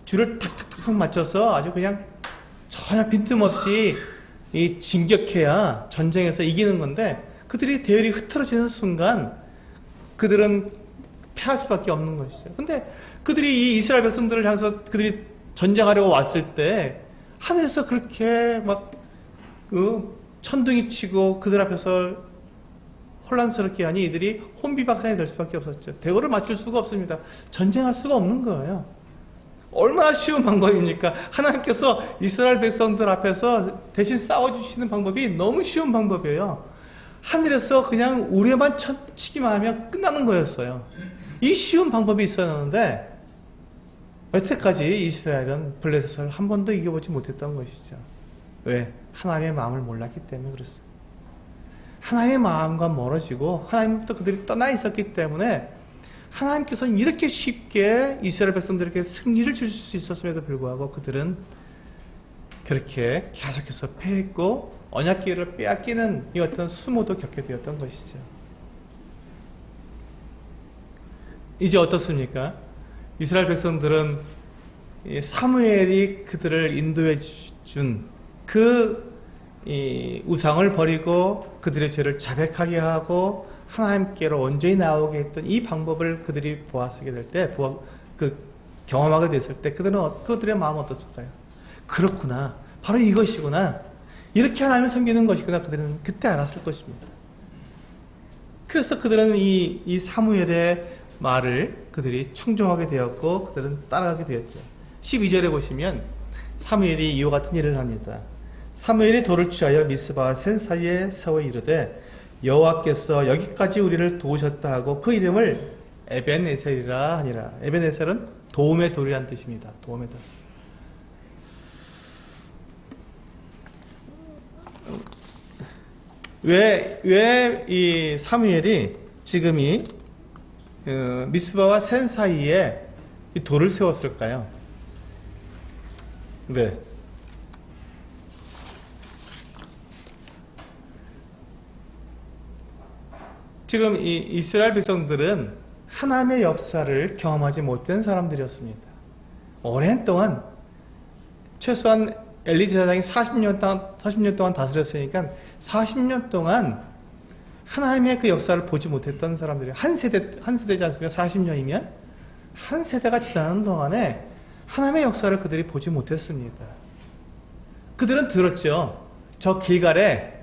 줄을 탁탁탁 맞춰서 아주 그냥 전혀 빈틈없이 진격해야 전쟁에서 이기는 건데 그들이 대열이 흐트러지는 순간 그들은 패할 수밖에 없는 것이죠. 근데 그들이 이 이스라엘 백성들을 향해서 그들이 전쟁하려고 왔을 때 하늘에서 그렇게 막 천둥이 치고 그들 앞에서 혼란스럽게 하니 이들이 혼비박산이 될 수밖에 없었죠. 대우를 맞출 수가 없습니다. 전쟁할 수가 없는 거예요. 얼마나 쉬운 방법입니까? 하나님께서 이스라엘 백성들 앞에서 대신 싸워주시는 방법이 너무 쉬운 방법이에요. 하늘에서 그냥 우레만 치기만 하면 끝나는 거였어요. 이 쉬운 방법이 있었는데 여태까지 이스라엘은 블레셋을 한 번도 이겨보지 못했던 것이죠. 왜? 하나님의 마음을 몰랐기 때문에 그렇습니다. 하나님의 마음과 멀어지고 하나님부터 그들이 떠나 있었기 때문에 하나님께서는 이렇게 쉽게 이스라엘 백성들에게 승리를 주실 수 있었음에도 불구하고 그들은 그렇게 계속해서 패했고 언약 기회를 빼앗기는 이 어떤 수모도 겪게 되었던 것이죠. 이제 어떻습니까? 이스라엘 백성들은 사무엘이 그들을 인도해 준 그 우상을 버리고 그들의 죄를 자백하게 하고 하나님께로 온전히 나오게 했던 이 방법을 그들이 보았게 될 때, 경험하게 됐을 때 그들의 마음은 어떻을까요? 그렇구나. 바로 이것이구나. 이렇게 하나님을 섬기는 것이구나. 그들은 그때 알았을 것입니다. 그래서 그들은 이 사무엘의 말을 그들이 청종하게 되었고 그들은 따라가게 되었죠. 12절에 보시면 사무엘이 이와 같은 일을 합니다. 사무엘이 돌을 취하여 미스바와 센 사이에 세워 이르되 여호와께서 여기까지 우리를 도우셨다 하고 그 이름을 에벤에셀이라 하니라. 에벤에셀은 도움의 돌이란 뜻입니다. 도움의 돌. 왜 이 사무엘이 지금 이 미스바와 센 사이에 이 돌을 세웠을까요? 왜? 지금 이 이스라엘 백성들은 하나님의 역사를 경험하지 못한 사람들이었습니다. 오랜 동안 최소한 엘리 제사장이 40년 동안 다스렸으니까 40년 동안 하나님의 그 역사를 보지 못했던 사람들이 한 세대지 않습니까? 40년이면 한 세대가 지나는 동안에 하나님의 역사를 그들이 보지 못했습니다. 그들은 들었죠. 저 길갈에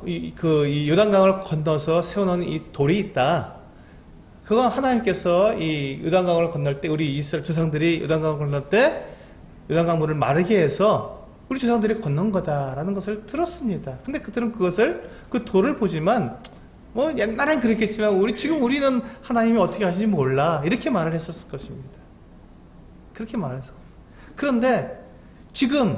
이 요단강을 건너서 세워놓은 이 돌이 있다. 그건 하나님께서 이 요단강을 건널 때 우리 이스라엘 조상들이 요단강을 건널 때 요단강 물을 마르게 해서 우리 조상들이 건넌 거다라는 것을 들었습니다. 근데 그들은 그 돌을 보지만 뭐 옛날엔 그랬겠지만 우리는 하나님이 어떻게 하시는지 몰라 이렇게 말을 했었을 것입니다. 그렇게 말했었어요. 그런데 지금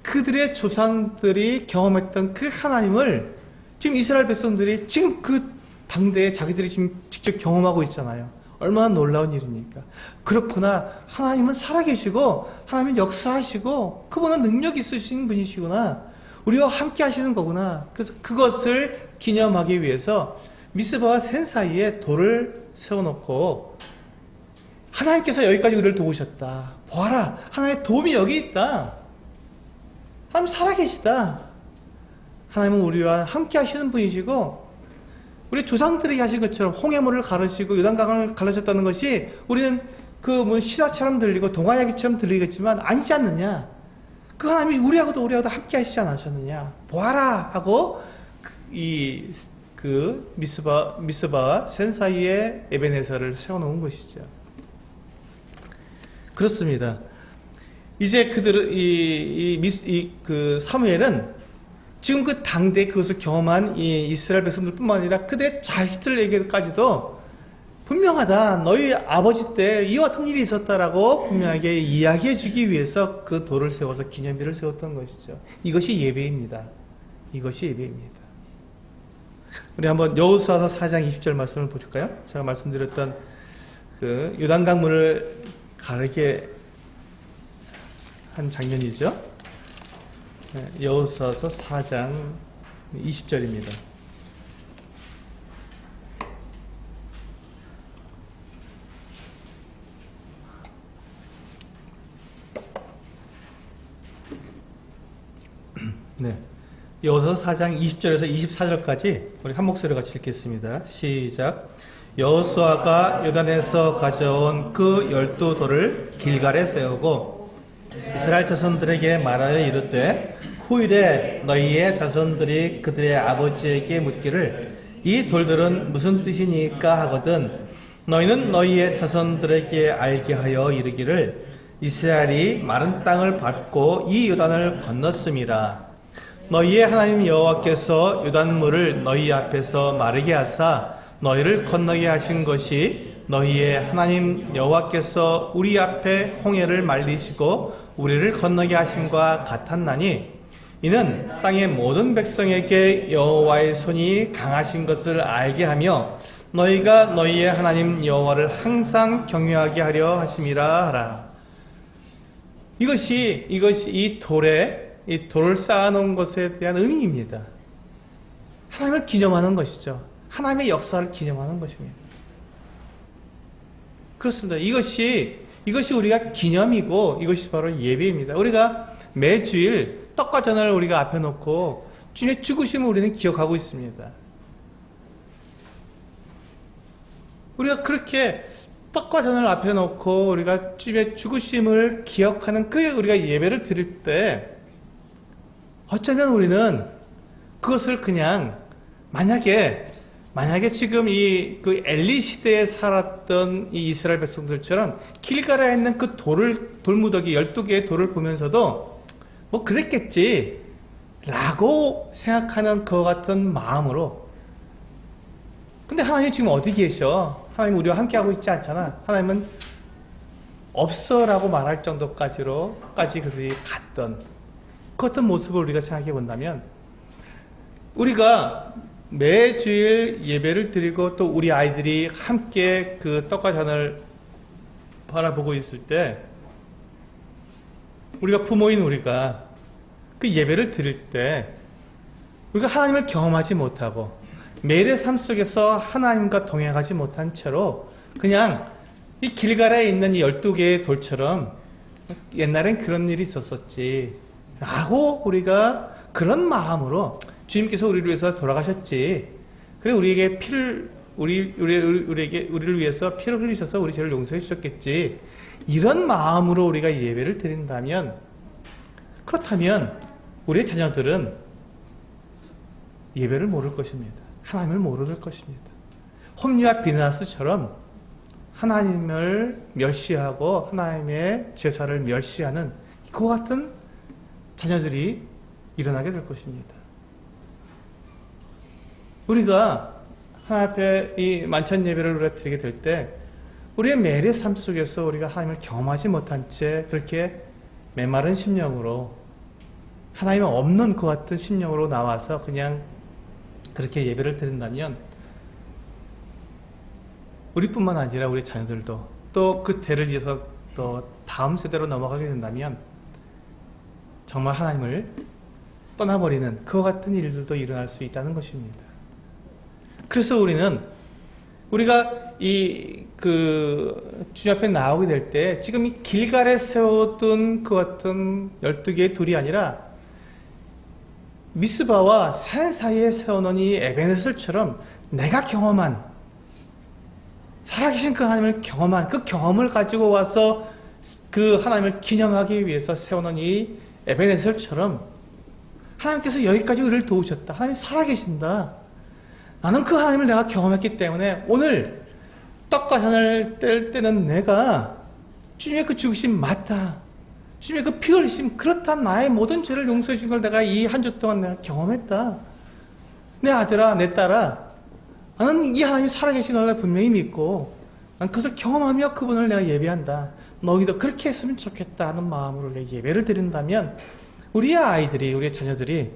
그들의 조상들이 경험했던 그 하나님을 지금 이스라엘 백성들이 지금 그 당대에 자기들이 지금 직접 경험하고 있잖아요. 얼마나 놀라운 일입니까? 그렇구나. 하나님은 살아계시고 하나님은 역사하시고 그분은 능력 있으신 분이시구나. 우리와 함께 하시는 거구나. 그래서 그것을 기념하기 위해서 미스바와 센 사이에 돌을 세워놓고 하나님께서 여기까지 우리를 도우셨다. 보아라. 하나님의 도움이 여기 있다. 하나님 살아계시다. 하나님은 우리와 함께 하시는 분이시고 우리 조상들이 하신 것처럼 홍해물을 가르시고 요단강을 가르셨다는 것이 우리는 시사처럼 들리고 동화이야기처럼 들리겠지만 아니지 않느냐. 그 하나님이 우리하고도 함께 하시지 않으셨느냐. 보아라 하고 미스바와 센 사이에 에벤에서를 세워놓은 것이죠. 그렇습니다. 이제 사무엘은 지금 그 당대에 그것을 경험한 이 이스라엘 백성들뿐만 아니라 그들의 자식들에게까지도 분명하다. 너희 아버지 때 이와 같은 일이 있었다라고 분명하게 이야기해 주기 위해서 그 돌을 세워서 기념비를 세웠던 것이죠. 이것이 예배입니다. 이것이 예배입니다. 우리 한번 여호수아서 4장 20절 말씀을 보실까요? 제가 말씀드렸던 그 요단강물을 가르게 한 장면이죠. 여호수아서 4장 20절입니다. 네. 여호수아서 4장 20절에서 24절까지 우리 한 목소리로 같이 읽겠습니다. 시작. 여호수아가 요단에서 가져온 그 12돌을 길갈에 세우고 이스라엘 자손들에게 말하여 이르되 후일에 너희의 자손들이 그들의 아버지에게 묻기를 이 돌들은 무슨 뜻이니까 하거든 너희는 너희의 자손들에게 알게 하여 이르기를 이스라엘이 마른 땅을 밟고 이 요단을 건넜음이라. 너희의 하나님 여호와께서 요단물을 너희 앞에서 마르게 하사 너희를 건너게 하신 것이 너희의 하나님 여호와께서 우리 앞에 홍해를 말리시고 우리를 건너게 하심과 같았나니 이는 땅의 모든 백성에게 여호와의 손이 강하신 것을 알게 하며 너희가 너희의 하나님 여호와를 항상 경외하게 하려 하심이라 하라. 이것이 이 돌을 쌓아놓은 것에 대한 의미입니다. 하나님을 기념하는 것이죠. 하나님의 역사를 기념하는 것입니다. 그렇습니다. 이것이 우리가 기념이고 이것이 바로 예배입니다. 우리가 매주일 떡과 전을 우리가 앞에 놓고 주님의 죽으심을 우리는 기억하고 있습니다. 우리가 그렇게 떡과 전을 앞에 놓고 우리가 주님의 죽으심을 기억하는 그 우리가 예배를 드릴 때 어쩌면 우리는 그것을 그냥 만약에 지금 그 엘리 시대에 살았던 이 이스라엘 백성들처럼 길가라에 있는 그 돌무더기 12개의 돌을 보면서도 뭐 그랬겠지 라고 생각하는 그 같은 마음으로. 근데 하나님이 지금 어디 계셔? 하나님 우리와 함께하고 있지 않잖아. 하나님은 없어라고 말할 정도까지 그들이 갔던 그 어떤 모습을 우리가 생각해 본다면 우리가 매주일 예배를 드리고 또 우리 아이들이 함께 그 떡과 잔을 바라보고 있을 때 우리가 부모인 우리가 그 예배를 드릴 때 우리가 하나님을 경험하지 못하고 매일의 삶 속에서 하나님과 동행하지 못한 채로 그냥 이 길가라에 있는 이 12개의 돌처럼 옛날엔 그런 일이 있었었지 라고 우리가 그런 마음으로 주님께서 우리를 위해서 돌아가셨지. 그래 우리에게 우리를 위해서 피를 흘리셔서 우리 죄를 용서해 주셨겠지. 이런 마음으로 우리가 예배를 드린다면 그렇다면 우리의 자녀들은 예배를 모를 것입니다. 하나님을 모를 것입니다. 홈리와 비나스처럼 하나님을 멸시하고 하나님의 제사를 멸시하는 그 같은 자녀들이 일어나게 될 것입니다. 우리가 하나님 앞에 이 만찬 예배를 우리가 드리게 될 때 우리의 매일의 삶 속에서 우리가 하나님을 경험하지 못한 채 그렇게 메마른 심령으로 하나님 없는 그 같은 심령으로 나와서 그냥 그렇게 예배를 드린다면 우리뿐만 아니라 우리 자녀들도 또 그 대를 이어서 또 다음 세대로 넘어가게 된다면 정말 하나님을 떠나버리는 그와 같은 일들도 일어날 수 있다는 것입니다. 그래서 우리가 주님 앞에 나오게 될 때 지금 이 길갈에 세워둔 그 같은 12개의 돌이 아니라 미스바와 산 사이에 세워놓은 이 에베네셀처럼 내가 경험한 살아계신 그 하나님을 경험한 그 경험을 가지고 와서 그 하나님을 기념하기 위해서 세워놓은 이 에베네셀처럼 하나님께서 여기까지 우리를 도우셨다. 하나님 살아계신다. 나는 그 하나님을 내가 경험했기 때문에 오늘 떡과 잔을 뗄 때는 내가 주님의 그 죽으심 맞다. 주님의 그 피 흘리심 그렇다. 나의 모든 죄를 용서해 주신 걸 내가 이 한 주 동안 내가 경험했다. 내 아들아 내 딸아 나는 이 하나님이 살아계신 걸 분명히 믿고 난 그것을 경험하며 그분을 내가 예배한다. 너희도 그렇게 했으면 좋겠다 하는 마음으로 내 예배를 드린다면 우리의 아이들이 우리의 자녀들이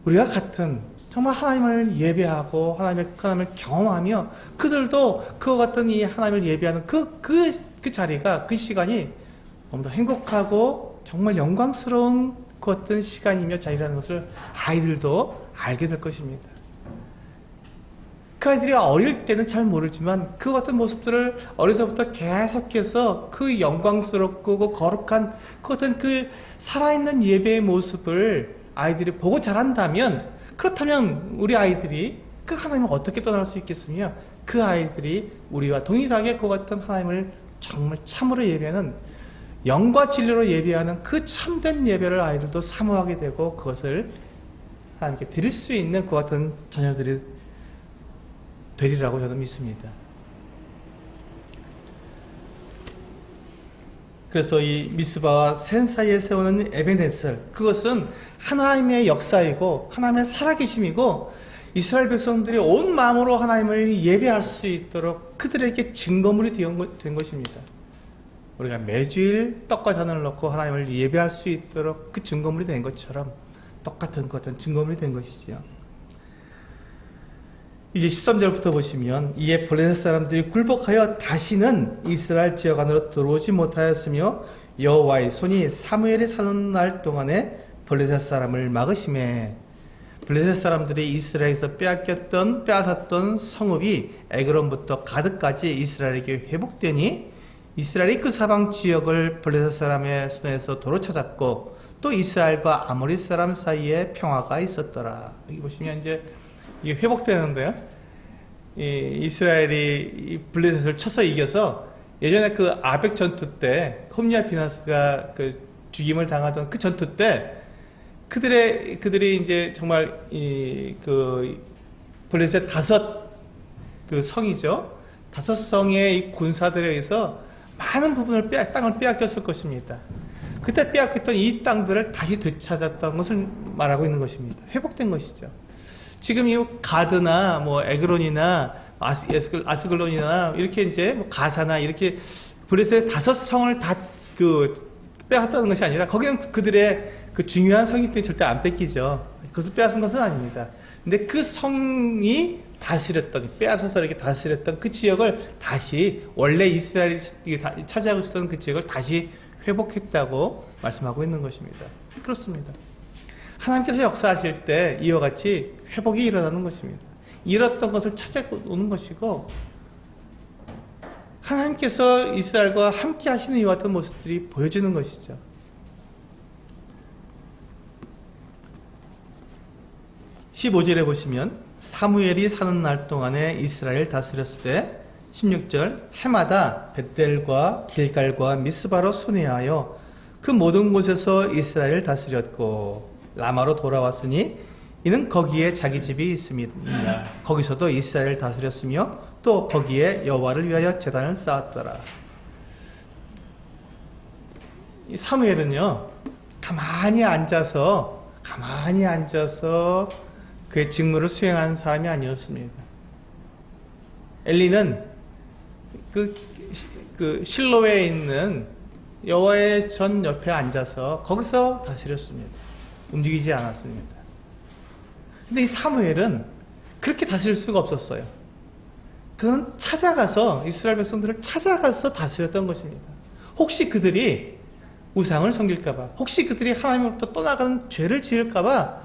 우리와 같은 정말 하나님을 예배하고 하나님을 경험하며 그들도 그와 같은 이 하나님을 예배하는 그 자리가 그 시간이 너무 더 행복하고 정말 영광스러운 그 어떤 시간이며 자리라는 것을 아이들도 알게 될 것입니다. 그 아이들이 어릴 때는 잘 모르지만 그 같은 모습들을 어려서부터 계속해서 그 영광스럽고 그 거룩한 그 어떤 그 살아있는 예배의 모습을 아이들이 보고 자란다면 그렇다면 우리 아이들이 그 하나님을 어떻게 떠날 수 있겠으며 그 아이들이 우리와 동일하게 그 같은 하나님을 정말 참으로 예배하는 영과 진리로 예배하는 그 참된 예배를 아이들도 사모하게 되고 그것을 하나님께 드릴 수 있는 그 같은 자녀들이 되리라고 저는 믿습니다. 그래서 이 미스바와 센 사이에 세우는 에베네셀, 그것은 하나님의 역사이고 하나님의 살아계심이고 이스라엘 백성들이 온 마음으로 하나님을 예배할 수 있도록 그들에게 증거물이 된 것입니다. 우리가 매주일 떡과 잔을 넣고 하나님을 예배할 수 있도록 그 증거물이 된 것처럼 똑같은 증거물이 된 것이지요. 이제 13절부터 보시면 이에 블레셋 사람들이 굴복하여 다시는 이스라엘 지역 안으로 들어오지 못하였으며 여호와의 손이 사무엘이 사는 날 동안에 블레셋 사람을 막으심에 블레셋 사람들이 이스라엘에서 빼앗았던 성읍이 에그론부터 가드까지 이스라엘에게 회복되니 이스라엘이 그 사방 지역을 블레셋 사람의 손에서 도로 찾았고 또 이스라엘과 아모리 사람 사이에 평화가 있었더라. 여기 보시면 이제 이게 회복되는데요. 이스라엘이 블레셋을 쳐서 이겨서 예전에 그 아벡 전투 때 홈리아 비나스가 그 죽임을 당하던 그 전투 때 그들이 이제 정말 그 블레셋 5 성이죠. 5성의 이 군사들에 의해서 많은 부분을 땅을 빼앗겼을 것입니다. 그때 빼앗겼던 이 땅들을 다시 되찾았던 것을 말하고 있는 것입니다. 회복된 것이죠. 지금 이 가드나 뭐 에그론이나 아스글론이나 이렇게 이제 뭐 가사나 이렇게 블레셋의 5성을 다 빼앗았다는 것이 아니라 거기는 그들의 그 중요한 성이기 때문에 절대 안 뺏기죠. 그것을 빼앗은 것은 아닙니다. 근데 그 성이 빼앗아서 이렇게 다스렸던 그 지역을 다시 원래 이스라엘이 차지하고 있었던 그 지역을 다시 회복했다고 말씀하고 있는 것입니다. 그렇습니다. 하나님께서 역사하실 때 이와 같이 회복이 일어나는 것입니다. 잃었던 것을 찾아오는 것이고 하나님께서 이스라엘과 함께 하시는 이와 같은 모습들이 보여지는 것이죠. (15절에) 보시면 사무엘이 사는 날 동안에 이스라엘 다스렸을 때 16절 해마다 벳델과 길갈과 미스바로 순회하여 그 모든 곳에서 이스라엘을 다스렸고 라마로 돌아왔으니 이는 거기에 자기 집이 있습니다. 거기서도 이스라엘을 다스렸으며 또 거기에 여호와를 위하여 제단을 쌓았더라. 이 사무엘은요 가만히 앉아서 그의 직무를 수행하는 사람이 아니었습니다. 엘리는 그 실로에 있는 여호와의 전 옆에 앉아서 거기서 다스렸습니다. 움직이지 않았습니다. 근데 이 사무엘은 그렇게 다스릴 수가 없었어요. 그는 이스라엘 백성들을 찾아가서 다스렸던 것입니다. 혹시 그들이 우상을 섬길까봐, 혹시 그들이 하나님으로부터 떠나가는 죄를 지을까봐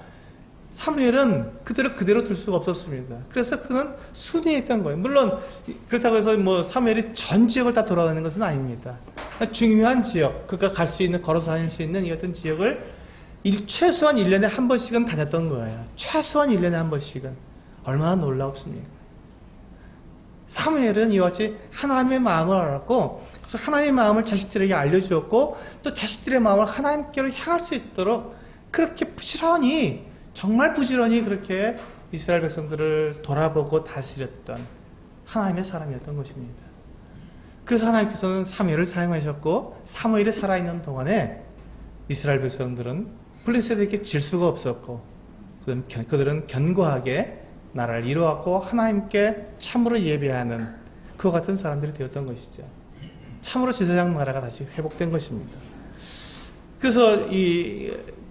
사무엘은 그들을 그대로 둘 수가 없었습니다. 그래서 그는 순회했던 거예요. 물론 그렇다고 해서 뭐 사무엘이 전 지역을 다 돌아다니는 것은 아닙니다. 중요한 지역, 그가 걸어서 다닐 수 있는 이 어떤 지역을 최소한 1년에 한 번씩은 다녔던 거예요. 최소한 1년에 한 번씩은. 얼마나 놀랍습니까? 사무엘은 이와 같이 하나님의 마음을 알았고, 그래서 하나님의 마음을 자식들에게 알려주었고, 또 자식들의 마음을 하나님께로 향할 수 있도록 그렇게 정말 부지런히 그렇게 이스라엘 백성들을 돌아보고 다스렸던 하나님의 사람이었던 것입니다. 그래서 하나님께서는 사무엘을 사용하셨고, 사무엘이 살아있는 동안에 이스라엘 백성들은 블레셋에게 질 수가 없었고, 그들은 견고하게 나라를 이루었고 하나님께 참으로 예배하는 그와 같은 사람들이 되었던 것이죠. 참으로 제사장 나라가 다시 회복된 것입니다. 그래서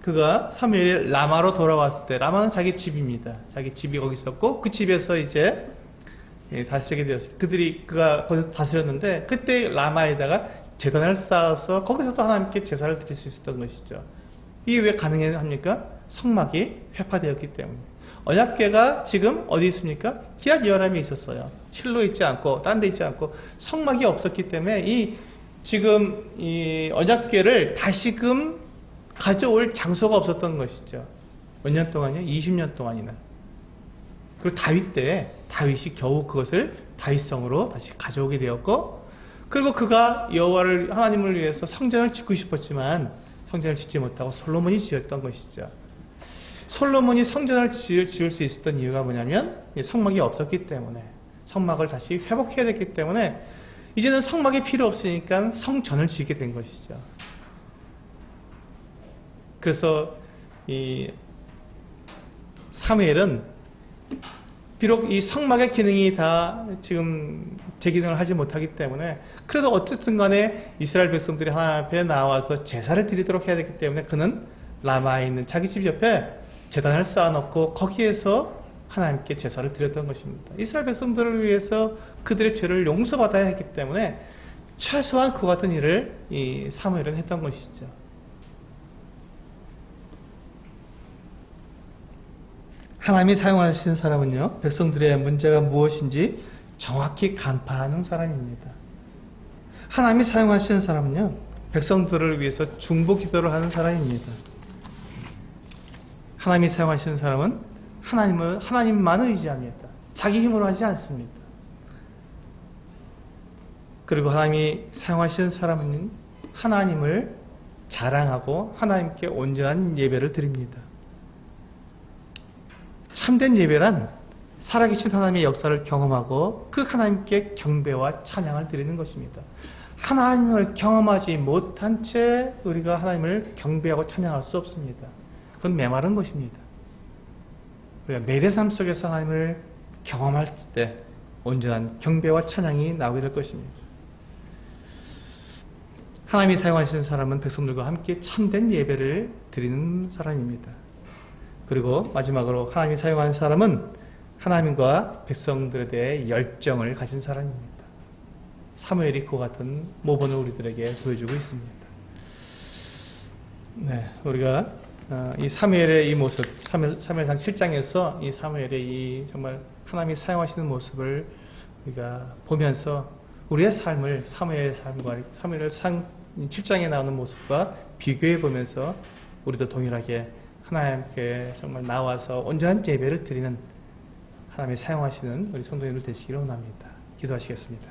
그가 사무엘이 라마로 돌아왔을 때, 라마는 자기 집입니다. 자기 집이 거기 있었고 그 집에서 이제 다스리게 되었어요. 그가 거기서 다스렸는데 그때 라마에다가 제단을 쌓아서 거기서도 하나님께 제사를 드릴 수 있었던 것이죠. 이게 왜 가능합니까? 성막이 회파되었기 때문에. 언약궤가 지금 어디 있습니까? 기럇 여람에 있었어요. 실로에 있지 않고 딴 데 있지 않고 성막이 없었기 때문에 지금 이 언약궤를 다시금 가져올 장소가 없었던 것이죠. 몇 년 동안이요? 20년 동안이나. 그리고 다윗 때 다윗이 겨우 그것을 다윗성으로 다시 가져오게 되었고, 그리고 그가 여호와를 하나님을 위해서 성전을 짓고 싶었지만 성전을 짓지 못하고 솔로몬이 지었던 것이죠. 솔로몬이 성전을 지을 수 있었던 이유가 뭐냐면 성막이 없었기 때문에. 성막을 다시 회복해야 됐기 때문에 이제는 성막이 필요 없으니까 성전을 짓게 된 것이죠. 그래서 이 사무엘은 비록 이 성막의 기능이 다 지금 제 기능을 하지 못하기 때문에 그래도 어쨌든 간에 이스라엘 백성들이 하나님 앞에 나와서 제사를 드리도록 해야 되기 때문에 그는 라마에 있는 자기 집 옆에 제단을 쌓아놓고 거기에서 하나님께 제사를 드렸던 것입니다. 이스라엘 백성들을 위해서 그들의 죄를 용서받아야 했기 때문에 최소한 그와 같은 일을 이 사무엘은 했던 것이죠. 하나님이 사용하시는 사람은요, 백성들의 문제가 무엇인지 정확히 간파하는 사람입니다. 하나님이 사용하시는 사람은요, 백성들을 위해서 중보 기도를 하는 사람입니다. 하나님이 사용하시는 사람은 하나님만을 의지합니다. 자기 힘으로 하지 않습니다. 그리고 하나님이 사용하시는 사람은 하나님을 자랑하고 하나님께 온전한 예배를 드립니다. 참된 예배란 살아계신 하나님의 역사를 경험하고 그 하나님께 경배와 찬양을 드리는 것입니다. 하나님을 경험하지 못한 채 우리가 하나님을 경배하고 찬양할 수 없습니다. 그건 메마른 것입니다. 우리가 매일의 삶 속에서 하나님을 경험할 때 온전한 경배와 찬양이 나오게 될 것입니다. 하나님이 사용하시는 사람은 백성들과 함께 참된 예배를 드리는 사람입니다. 그리고 마지막으로 하나님이 사용하는 사람은 하나님과 백성들에 대해 열정을 가진 사람입니다. 사무엘이 그와 같은 모범을 우리들에게 보여주고 있습니다. 네, 우리가 이 사무엘의 이 모습, 사무엘상 7장에서 이 사무엘의 이 정말 하나님이 사용하시는 모습을 우리가 보면서 우리의 삶을 사무엘의 삶과 사무엘상 7장에 나오는 모습과 비교해 보면서 우리도 동일하게 하나님께 정말 나와서 온전한 예배를 드리는 하나님이 사용하시는 우리 성도님들 되시기를 원합니다. 기도하시겠습니다.